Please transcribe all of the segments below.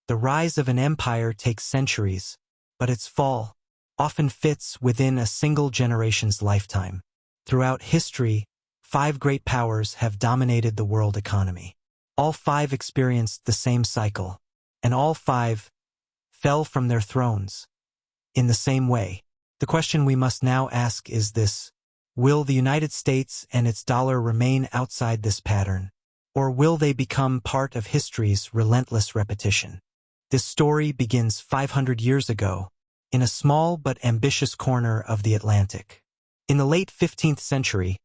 The rise of an empire takes centuries, but its fall often fits within a single generation's lifetime. Throughout history, 5 great powers have dominated the world economy. All 5 experienced the same cycle, and all 5 fell from their thrones in the same way. The question we must now ask is this: will the United States and its dollar remain outside this pattern, or will they become part of history's relentless repetition? This story begins 500 years ago, in a small but ambitious corner of the Atlantic. In the late 15th century,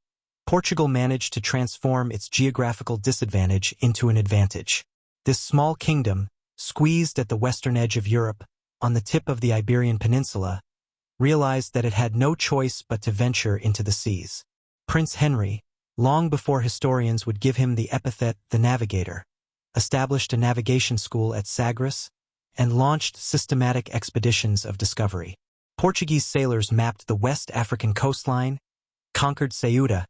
Portugal managed to transform its geographical disadvantage into an advantage. This small kingdom, squeezed at the western edge of Europe, on the tip of the Iberian Peninsula, realized that it had no choice but to venture into the seas. Prince Henry, long before historians would give him the epithet the Navigator, established a navigation school at Sagres and launched systematic expeditions of discovery. Portuguese sailors mapped the West African coastline, conquered Ceuta,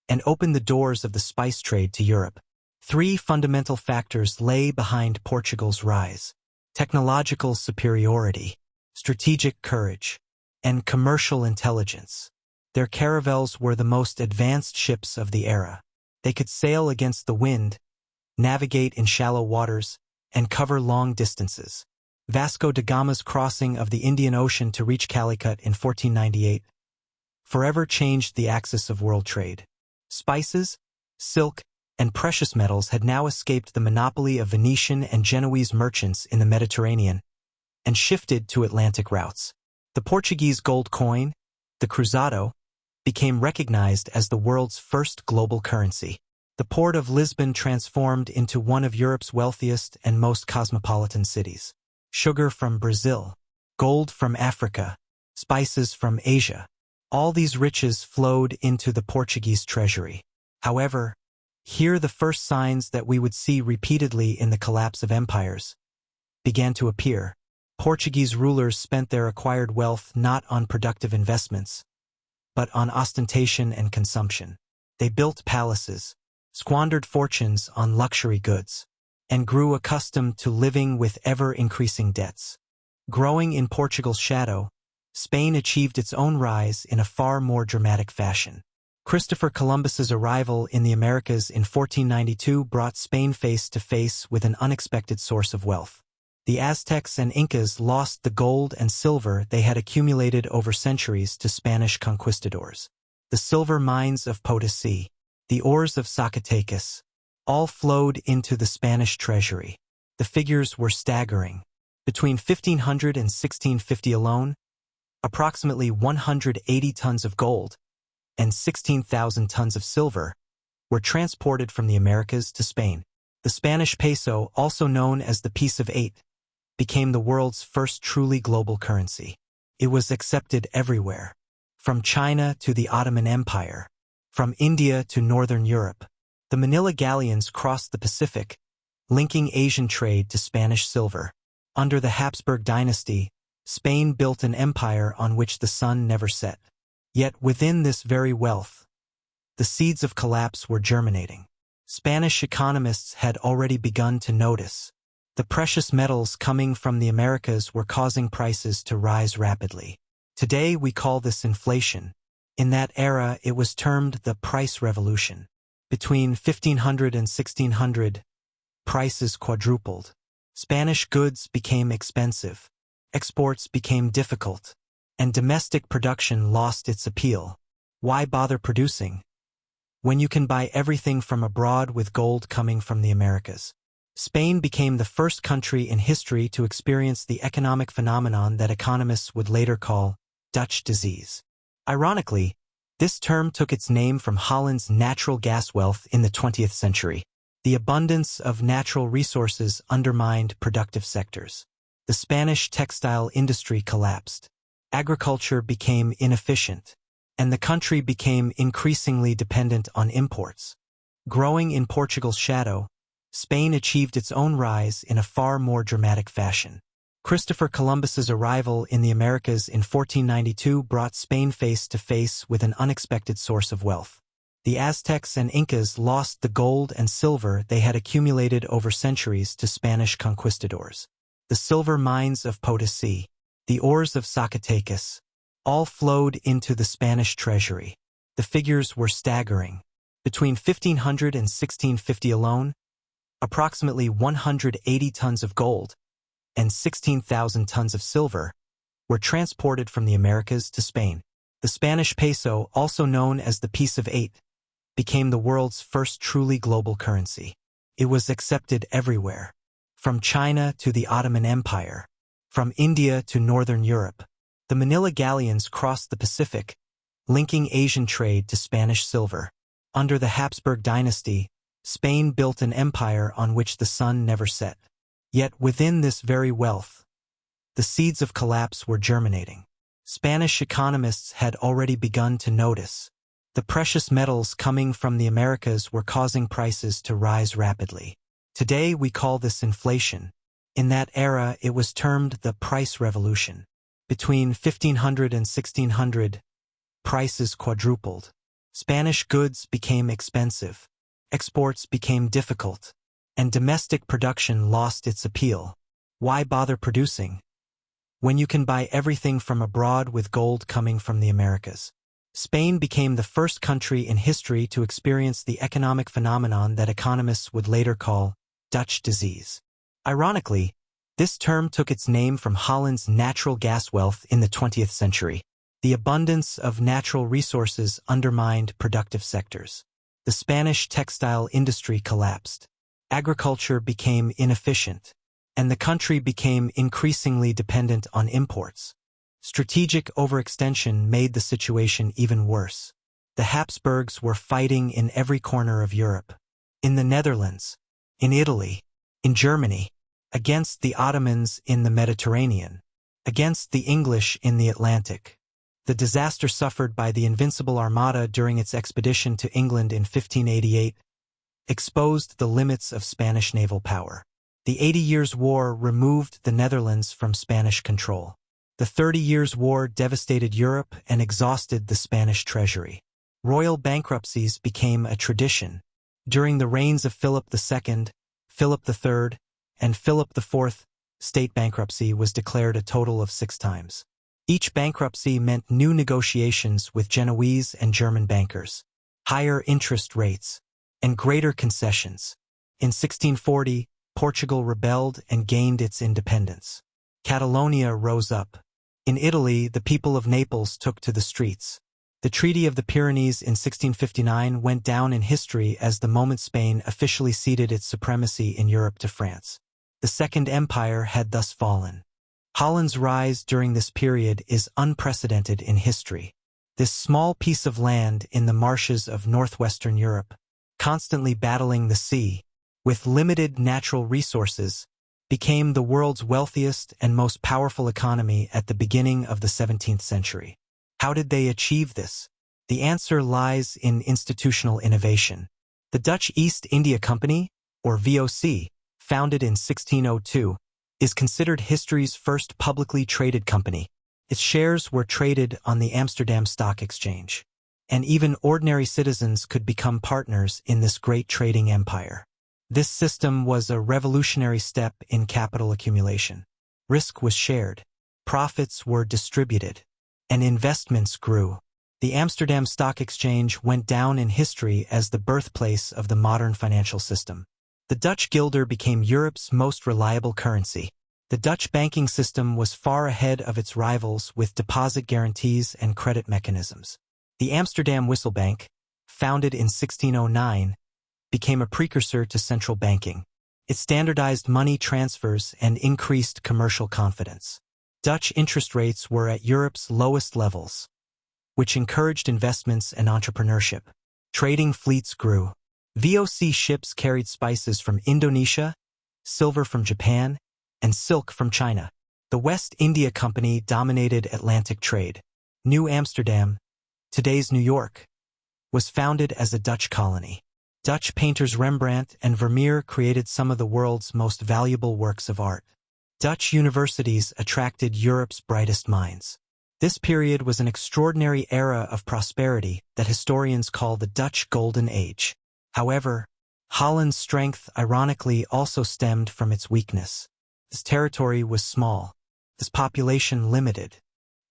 and opened the doors of the spice trade to Europe. 3 fundamental factors lay behind Portugal's rise: technological superiority, strategic courage, and commercial intelligence. Their caravels were the most advanced ships of the era. They could sail against the wind, navigate in shallow waters, and cover long distances. Vasco da Gama's crossing of the Indian Ocean to reach Calicut in 1498 forever changed the axis of world trade. Spices, silk, and precious metals had now escaped the monopoly of Venetian and Genoese merchants in the Mediterranean and shifted to Atlantic routes. The Portuguese gold coin, the cruzado, became recognized as the world's first global currency. The port of Lisbon transformed into one of Europe's wealthiest and most cosmopolitan cities. Sugar from Brazil, gold from Africa, spices from Asia. All these riches flowed into the Portuguese treasury. However, here the first signs that we would see repeatedly in the collapse of empires began to appear. Portuguese rulers spent their acquired wealth not on productive investments, but on ostentation and consumption. They built palaces, squandered fortunes on luxury goods, and grew accustomed to living with ever-increasing debts. Growing in Portugal's shadow, Spain achieved its own rise in a far more dramatic fashion. Christopher Columbus's arrival in the Americas in 1492 brought Spain face to face with an unexpected source of wealth. The Aztecs and Incas lost the gold and silver they had accumulated over centuries to Spanish conquistadors. The silver mines of Potosi, the ores of Zacatecas, all flowed into the Spanish treasury. The figures were staggering. Between 1500 and 1650 alone, approximately 180 tons of gold and 16,000 tons of silver were transported from the Americas to Spain. The Spanish peso, also known as the Piece of Eight, became the world's first truly global currency. It was accepted everywhere, from China to the Ottoman Empire, from India to Northern Europe. The Manila galleons crossed the Pacific, linking Asian trade to Spanish silver. Under the Habsburg dynasty, Spain built an empire on which the sun never set. Yet within this very wealth, the seeds of collapse were germinating. Spanish economists had already begun to notice. The precious metals coming from the Americas were causing prices to rise rapidly. Today we call this inflation. In that era it was termed the price revolution. Between 1500 and 1600, prices quadrupled. Spanish goods became expensive, exports became difficult, and domestic production lost its appeal. Why bother producing when you can buy everything from abroad with gold coming from the Americas? Spain became the first country in history to experience the economic phenomenon that economists would later call Dutch disease. Ironically, this term took its name from Holland's natural gas wealth in the 20th century. The abundance of natural resources undermined productive sectors. The Spanish textile industry collapsed. Agriculture became inefficient, and the country became increasingly dependent on imports. Growing in Portugal's shadow, Spain achieved its own rise in a far more dramatic fashion. Christopher Columbus's arrival in the Americas in 1492 brought Spain face to face with an unexpected source of wealth. The Aztecs and Incas lost the gold and silver they had accumulated over centuries to Spanish conquistadors. the silver mines of Potosi, the ores of Zacatecas, all flowed into the Spanish treasury. The figures were staggering. Between 1500 and 1650 alone, approximately 180 tons of gold and 16,000 tons of silver were transported from the Americas to Spain. The Spanish peso, also known as the Piece of Eight, became the world's first truly global currency. It was accepted everywhere, from China to the Ottoman Empire, from India to Northern Europe. The Manila galleons crossed the Pacific, linking Asian trade to Spanish silver. Under the Habsburg dynasty, Spain built an empire on which the sun never set. Yet within this very wealth, the seeds of collapse were germinating. Spanish economists had already begun to notice. The precious metals coming from the Americas were causing prices to rise rapidly. Today we call this inflation. In that era, it was termed the price revolution. Between 1500 and 1600, prices quadrupled. Spanish goods became expensive, exports became difficult, and domestic production lost its appeal. Why bother producing when you can buy everything from abroad with gold coming from the Americas? Spain became the first country in history to experience the economic phenomenon that economists would later call Dutch disease. Ironically, this term took its name from Holland's natural gas wealth in the 20th century. The abundance of natural resources undermined productive sectors. The Spanish textile industry collapsed. Agriculture became inefficient, and the country became increasingly dependent on imports. Strategic overextension made the situation even worse. The Habsburgs were fighting in every corner of Europe. In the Netherlands, in Italy, in Germany, against the Ottomans in the Mediterranean, against the English in the Atlantic. The disaster suffered by the Invincible Armada during its expedition to England in 1588 exposed the limits of Spanish naval power. The 80 Years' War removed the Netherlands from Spanish control. The 30 Years' War devastated Europe and exhausted the Spanish treasury. Royal bankruptcies became a tradition. During the reigns of Philip II, Philip III, and Philip IV, state bankruptcy was declared a total of 6 times. Each bankruptcy meant new negotiations with Genoese and German bankers, higher interest rates, and greater concessions. In 1640, Portugal rebelled and gained its independence. Catalonia rose up. In Italy, the people of Naples took to the streets. The Treaty of the Pyrenees in 1659 went down in history as the moment Spain officially ceded its supremacy in Europe to France. The Second Empire had thus fallen. Holland's rise during this period is unprecedented in history. This small piece of land in the marshes of northwestern Europe, constantly battling the sea, with limited natural resources, became the world's wealthiest and most powerful economy at the beginning of the 17th century. How did they achieve this? The answer lies in institutional innovation. The Dutch East India Company, or VOC, founded in 1602, is considered history's first publicly traded company. Its shares were traded on the Amsterdam Stock Exchange, and even ordinary citizens could become partners in this great trading empire. This system was a revolutionary step in capital accumulation. Risk was shared, profits were distributed, and investments grew. The Amsterdam Stock Exchange went down in history as the birthplace of the modern financial system. The Dutch guilder became Europe's most reliable currency. The Dutch banking system was far ahead of its rivals with deposit guarantees and credit mechanisms. The Amsterdam Wisselbank, founded in 1609, became a precursor to central banking. It standardized money transfers and increased commercial confidence. Dutch interest rates were at Europe's lowest levels, which encouraged investments and entrepreneurship. Trading fleets grew. VOC ships carried spices from Indonesia, silver from Japan, and silk from China. The West India Company dominated Atlantic trade. New Amsterdam, today's New York, was founded as a Dutch colony. Dutch painters Rembrandt and Vermeer created some of the world's most valuable works of art. Dutch universities attracted Europe's brightest minds. This period was an extraordinary era of prosperity that historians call the Dutch Golden Age. However, Holland's strength ironically also stemmed from its weakness. This territory was small, its population limited,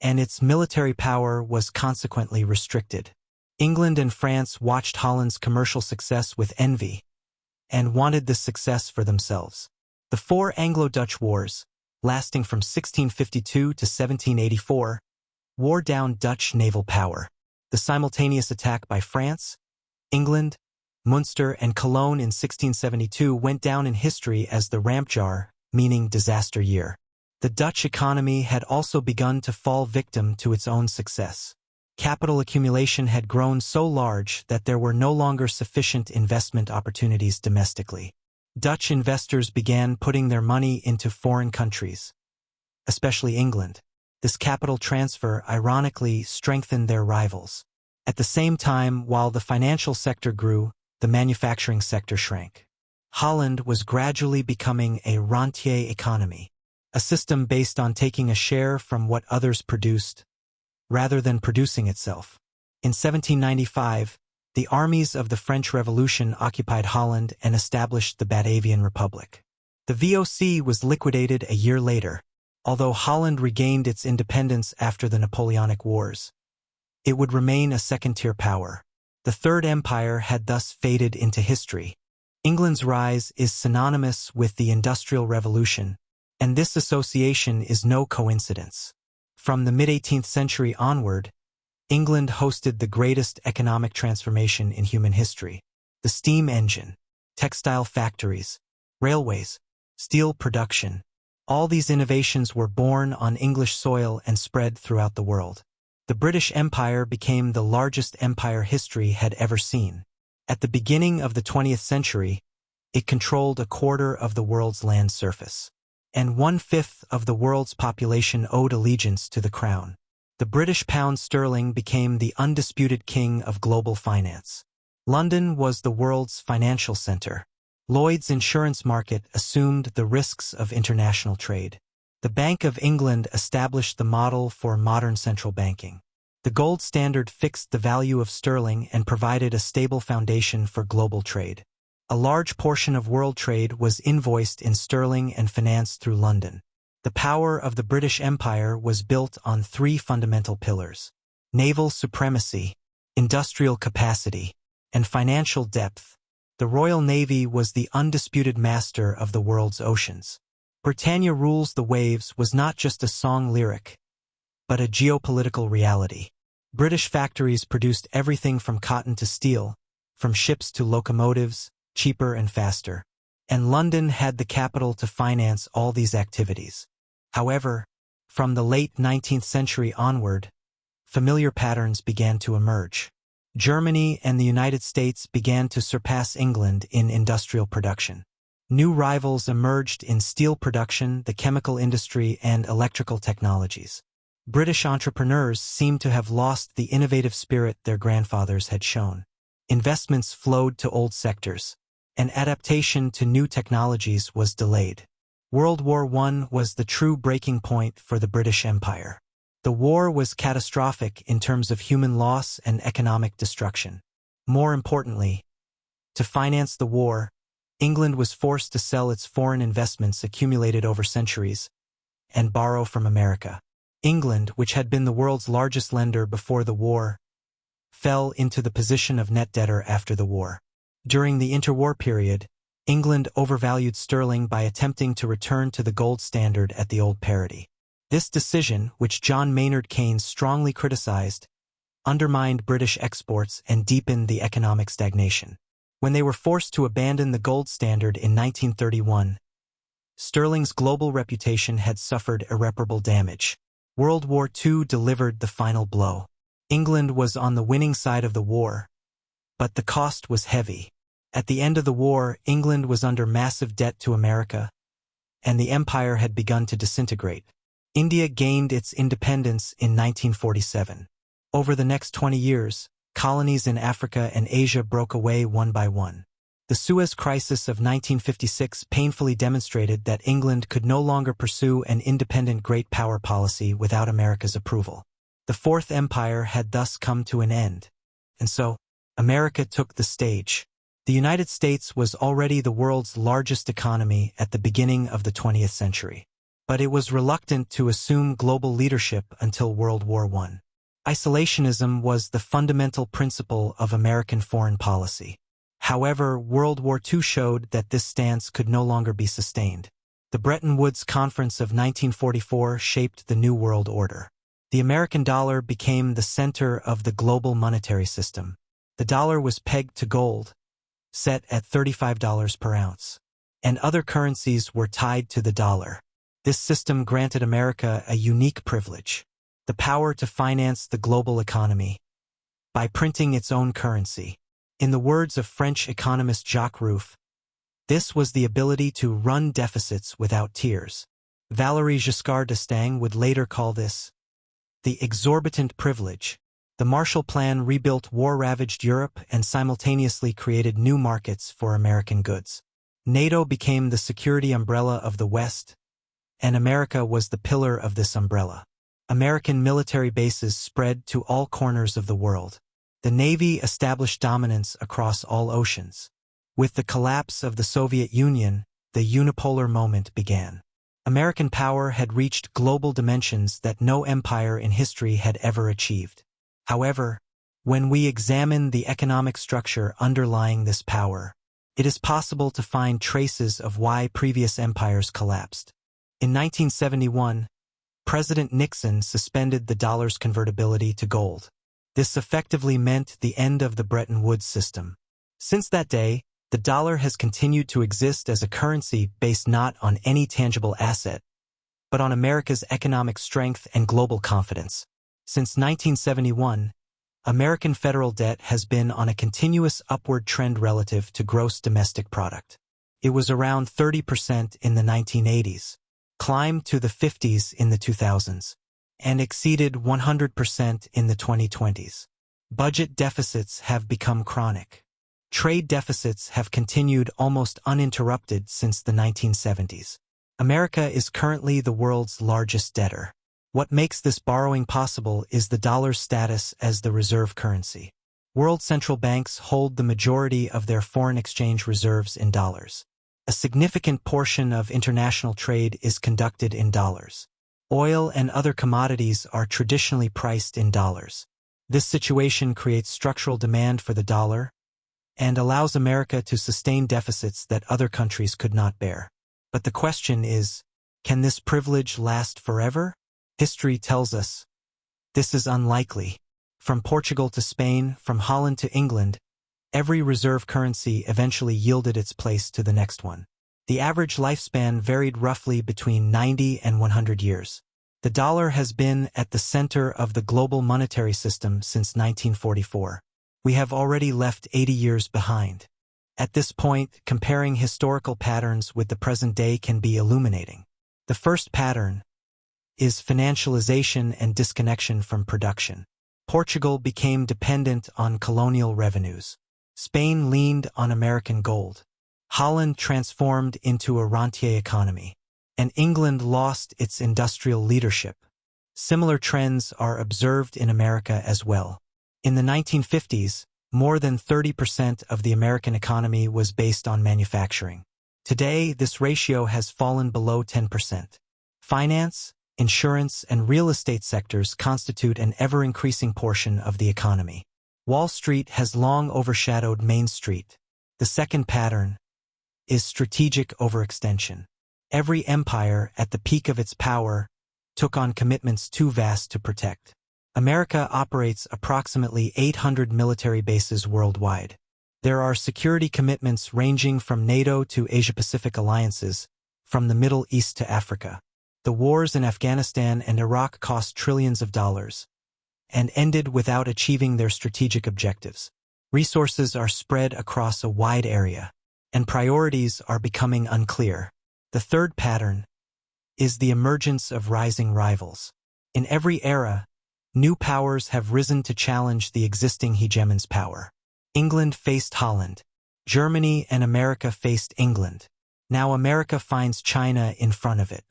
and its military power was consequently restricted. England and France watched Holland's commercial success with envy and wanted this success for themselves. The four Anglo-Dutch Wars, lasting from 1652 to 1784, wore down Dutch naval power. The simultaneous attack by France, England, Munster, and Cologne in 1672 went down in history as the Rampjaar, meaning disaster year. The Dutch economy had also begun to fall victim to its own success. Capital accumulation had grown so large that there were no longer sufficient investment opportunities domestically. Dutch investors began putting their money into foreign countries, especially England. This capital transfer ironically strengthened their rivals. At the same time, while the financial sector grew, the manufacturing sector shrank. Holland was gradually becoming a rentier economy, a system based on taking a share from what others produced, rather than producing itself. In 1795, the armies of the French Revolution occupied Holland and established the Batavian Republic. The VOC was liquidated a year later. Although Holland regained its independence after the Napoleonic Wars, it would remain a second-tier power. The Third Empire had thus faded into history. England's rise is synonymous with the Industrial Revolution, and this association is no coincidence. From the mid-18th century onward, England hosted the greatest economic transformation in human history. The steam engine, textile factories, railways, steel production, all these innovations were born on English soil and spread throughout the world. The British Empire became the largest empire history had ever seen. At the beginning of the 20th century, it controlled a quarter of the world's land surface, and 1/5 of the world's population owed allegiance to the crown. The British pound sterling became the undisputed king of global finance. London was the world's financial center. Lloyd's insurance market assumed the risks of international trade. The Bank of England established the model for modern central banking. The gold standard fixed the value of sterling and provided a stable foundation for global trade. A large portion of world trade was invoiced in sterling and financed through London. The power of the British Empire was built on three fundamental pillars: naval supremacy, industrial capacity, and financial depth. The Royal Navy was the undisputed master of the world's oceans. Britannia rules the waves was not just a song lyric, but a geopolitical reality. British factories produced everything from cotton to steel, from ships to locomotives, cheaper and faster. And London had the capital to finance all these activities. However, from the late 19th century onward, familiar patterns began to emerge. Germany and the United States began to surpass England in industrial production. New rivals emerged in steel production, the chemical industry, and electrical technologies. British entrepreneurs seemed to have lost the innovative spirit their grandfathers had shown. Investments flowed to old sectors, and adaptation to new technologies was delayed. World War I was the true breaking point for the British Empire. The war was catastrophic in terms of human loss and economic destruction. More importantly, to finance the war, England was forced to sell its foreign investments accumulated over centuries and borrow from America. England, which had been the world's largest lender before the war, fell into the position of net debtor after the war. During the interwar period, England overvalued sterling by attempting to return to the gold standard at the old parity. This decision, which John Maynard Keynes strongly criticized, undermined British exports and deepened the economic stagnation. When they were forced to abandon the gold standard in 1931, sterling's global reputation had suffered irreparable damage. World War II delivered the final blow. England was on the winning side of the war, but the cost was heavy. At the end of the war, England was under massive debt to America, and the empire had begun to disintegrate. India gained its independence in 1947. Over the next 20 years, colonies in Africa and Asia broke away one by one. The Suez Crisis of 1956 painfully demonstrated that England could no longer pursue an independent great power policy without America's approval. The Fourth Empire had thus come to an end, and so, America took the stage. The United States was already the world's largest economy at the beginning of the 20th century, but it was reluctant to assume global leadership until World War I. Isolationism was the fundamental principle of American foreign policy. However, World War II showed that this stance could no longer be sustained. The Bretton Woods Conference of 1944 shaped the New World Order. The American dollar became the center of the global monetary system. The dollar was pegged to gold, set at $35 per ounce, and other currencies were tied to the dollar. This system granted America a unique privilege, the power to finance the global economy by printing its own currency. In the words of French economist Jacques Rueff, this was the ability to run deficits without tears. Valéry Giscard d'Estaing would later call this the exorbitant privilege. The Marshall Plan rebuilt war-ravaged Europe and simultaneously created new markets for American goods. NATO became the security umbrella of the West, and America was the pillar of this umbrella. American military bases spread to all corners of the world. The Navy established dominance across all oceans. With the collapse of the Soviet Union, the unipolar moment began. American power had reached global dimensions that no empire in history had ever achieved. However, when we examine the economic structure underlying this power, it is possible to find traces of why previous empires collapsed. In 1971, President Nixon suspended the dollar's convertibility to gold. This effectively meant the end of the Bretton Woods system. Since that day, the dollar has continued to exist as a currency based not on any tangible asset, but on America's economic strength and global confidence. Since 1971, American federal debt has been on a continuous upward trend relative to gross domestic product. It was around 30% in the 1980s, climbed to the 50s in the 2000s, and exceeded 100% in the 2020s. Budget deficits have become chronic. Trade deficits have continued almost uninterrupted since the 1970s. America is currently the world's largest debtor. What makes this borrowing possible is the dollar's status as the reserve currency. World central banks hold the majority of their foreign exchange reserves in dollars. A significant portion of international trade is conducted in dollars. Oil and other commodities are traditionally priced in dollars. This situation creates structural demand for the dollar and allows America to sustain deficits that other countries could not bear. But the question is, can this privilege last forever? History tells us this is unlikely. From Portugal to Spain, from Holland to England, every reserve currency eventually yielded its place to the next one. The average lifespan varied roughly between 90 and 100 years. The dollar has been at the center of the global monetary system since 1944. We have already left 80 years behind. At this point, comparing historical patterns with the present day can be illuminating. The first pattern is financialization and disconnection from production. Portugal became dependent on colonial revenues. Spain leaned on American gold. Holland transformed into a rentier economy. And England lost its industrial leadership. Similar trends are observed in America as well. In the 1950s, more than 30% of the American economy was based on manufacturing. Today, this ratio has fallen below 10%. Finance, insurance, and real estate sectors constitute an ever-increasing portion of the economy. Wall Street has long overshadowed Main Street. The second pattern is strategic overextension. Every empire, at the peak of its power, took on commitments too vast to protect. America operates approximately 800 military bases worldwide. There are security commitments ranging from NATO to Asia-Pacific alliances, from the Middle East to Africa. The wars in Afghanistan and Iraq cost trillions of dollars and ended without achieving their strategic objectives. Resources are spread across a wide area, and priorities are becoming unclear. The third pattern is the emergence of rising rivals. In every era, new powers have risen to challenge the existing hegemon's power. England faced Holland. Germany and America faced England. Now America finds China in front of it.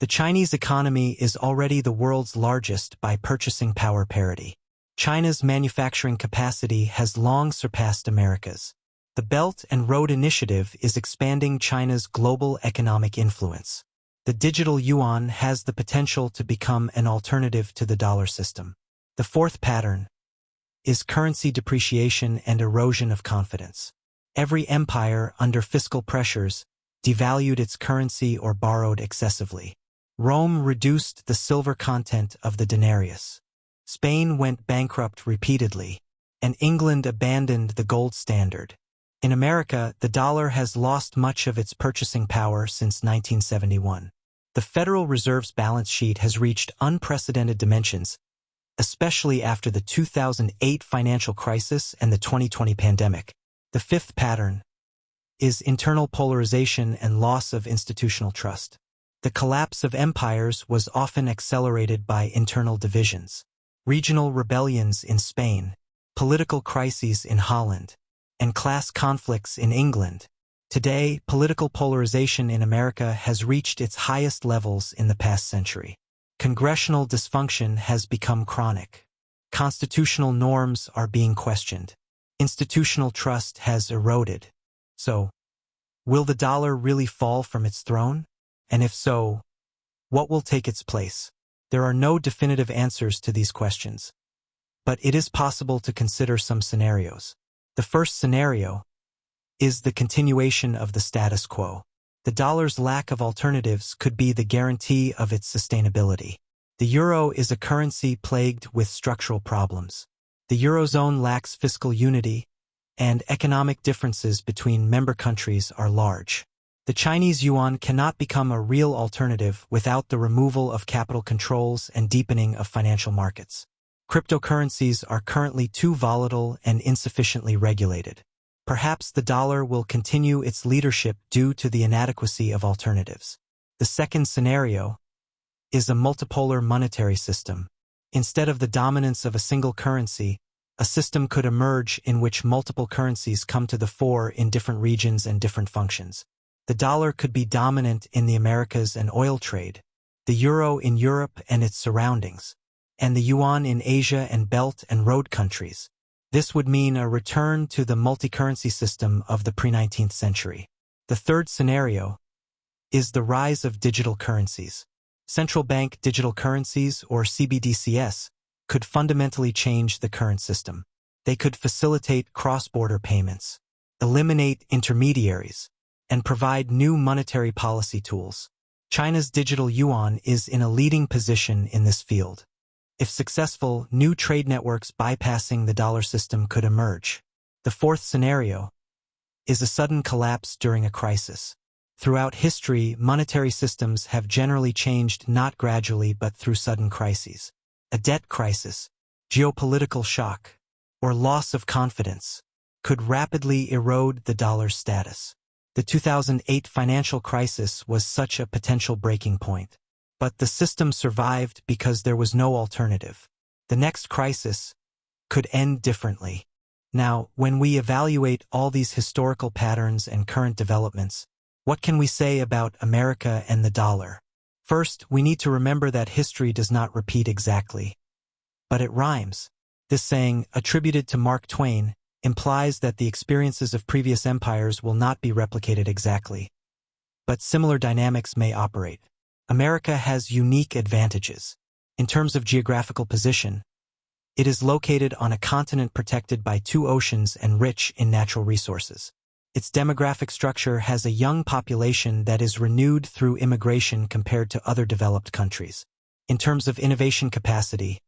The Chinese economy is already the world's largest by purchasing power parity. China's manufacturing capacity has long surpassed America's. The Belt and Road Initiative is expanding China's global economic influence. The digital yuan has the potential to become an alternative to the dollar system. The fourth pattern is currency depreciation and erosion of confidence. Every empire under fiscal pressures devalued its currency or borrowed excessively. Rome reduced the silver content of the denarius. Spain went bankrupt repeatedly, and England abandoned the gold standard. In America, the dollar has lost much of its purchasing power since 1971. The Federal Reserve's balance sheet has reached unprecedented dimensions, especially after the 2008 financial crisis and the 2020 pandemic. The fifth pattern is internal polarization and loss of institutional trust. The collapse of empires was often accelerated by internal divisions. Regional rebellions in Spain, political crises in Holland, and class conflicts in England. Today, political polarization in America has reached its highest levels in the past century. Congressional dysfunction has become chronic. Constitutional norms are being questioned. Institutional trust has eroded. So, will the dollar really fall from its throne? And if so, what will take its place? There are no definitive answers to these questions, but it is possible to consider some scenarios. The first scenario is the continuation of the status quo. The dollar's lack of alternatives could be the guarantee of its sustainability. The euro is a currency plagued with structural problems. The eurozone lacks fiscal unity, and economic differences between member countries are large. The Chinese yuan cannot become a real alternative without the removal of capital controls and deepening of financial markets. Cryptocurrencies are currently too volatile and insufficiently regulated. Perhaps the dollar will continue its leadership due to the inadequacy of alternatives. The second scenario is a multipolar monetary system. Instead of the dominance of a single currency, a system could emerge in which multiple currencies come to the fore in different regions and different functions. The dollar could be dominant in the Americas and oil trade, the euro in Europe and its surroundings, and the yuan in Asia and Belt and Road countries. This would mean a return to the multi-currency system of the pre-19th century. The third scenario is the rise of digital currencies. Central bank digital currencies, or CBDCs, could fundamentally change the current system. They could facilitate cross-border payments, eliminate intermediaries, and provide new monetary policy tools. China's digital yuan is in a leading position in this field. If successful, new trade networks bypassing the dollar system could emerge. The fourth scenario is a sudden collapse during a crisis. Throughout history, monetary systems have generally changed not gradually but through sudden crises. A debt crisis, geopolitical shock, or loss of confidence could rapidly erode the dollar's status. The 2008 financial crisis was such a potential breaking point. But the system survived because there was no alternative. The next crisis could end differently. Now, when we evaluate all these historical patterns and current developments, what can we say about America and the dollar? First, we need to remember that history does not repeat exactly, but it rhymes. This saying, attributed to Mark Twain, implies that the experiences of previous empires will not be replicated exactly, but similar dynamics may operate. America has unique advantages. In terms of geographical position, it is located on a continent protected by 2 oceans and rich in natural resources. Its demographic structure has a young population that is renewed through immigration compared to other developed countries. In terms of innovation capacity,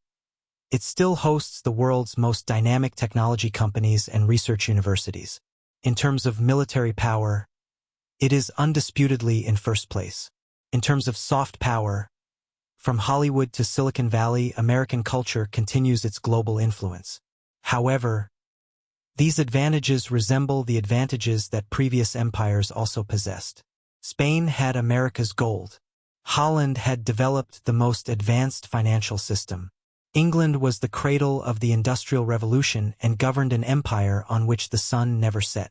it still hosts the world's most dynamic technology companies and research universities. In terms of military power, it is undisputedly in first place. In terms of soft power, from Hollywood to Silicon Valley, American culture continues its global influence. However, these advantages resemble the advantages that previous empires also possessed. Spain had America's gold. Holland had developed the most advanced financial system. England was the cradle of the Industrial Revolution and governed an empire on which the sun never set.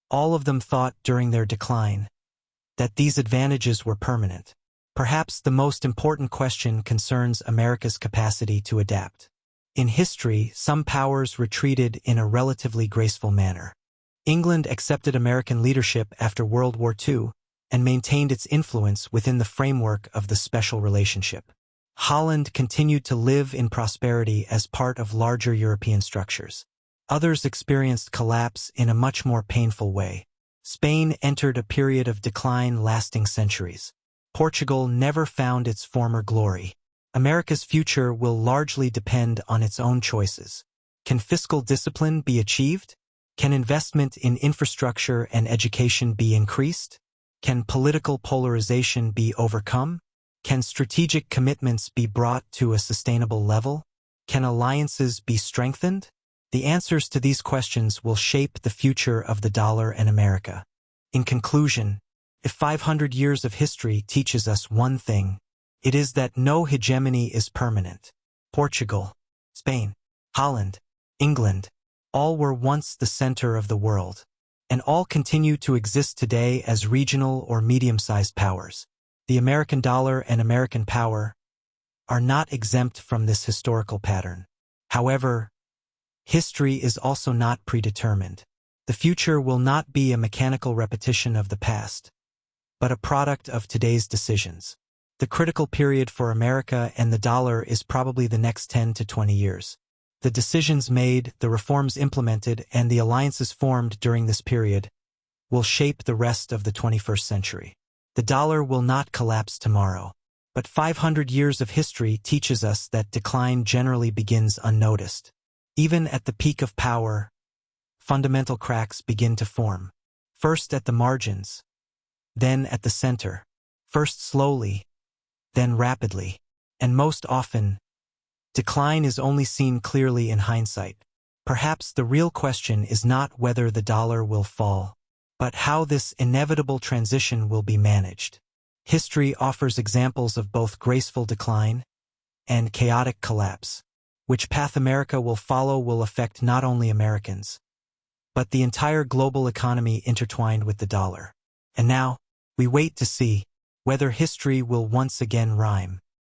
All of them thought during their decline that these advantages were permanent. Perhaps the most important question concerns America's capacity to adapt. In history, some powers retreated in a relatively graceful manner. England accepted American leadership after World War II and maintained its influence within the framework of the special relationship. Holland continued to live in prosperity as part of larger European structures. Others experienced collapse in a much more painful way. Spain entered a period of decline lasting centuries. Portugal never found its former glory. America's future will largely depend on its own choices. Can fiscal discipline be achieved? Can investment in infrastructure and education be increased? Can political polarization be overcome? Can strategic commitments be brought to a sustainable level? Can alliances be strengthened? The answers to these questions will shape the future of the dollar and America. In conclusion, if 500 years of history teaches us one thing, it is that no hegemony is permanent. Portugal, Spain, Holland, England, all were once the center of the world, and all continue to exist today as regional or medium-sized powers. The American dollar and American power are not exempt from this historical pattern. However, history is also not predetermined. The future will not be a mechanical repetition of the past, but a product of today's decisions. The critical period for America and the dollar is probably the next 10 to 20 years. The decisions made, the reforms implemented, and the alliances formed during this period will shape the rest of the 21st century. The dollar will not collapse tomorrow, but 500 years of history teaches us that decline generally begins unnoticed. Even at the peak of power, fundamental cracks begin to form. First at the margins, then at the center. First slowly, then rapidly. And most often, decline is only seen clearly in hindsight. Perhaps the real question is not whether the dollar will fall, but how this inevitable transition will be managed. History offers examples of both graceful decline and chaotic collapse. Which path America will follow will affect not only Americans, but the entire global economy intertwined with the dollar. And now, we wait to see whether history will once again rhyme.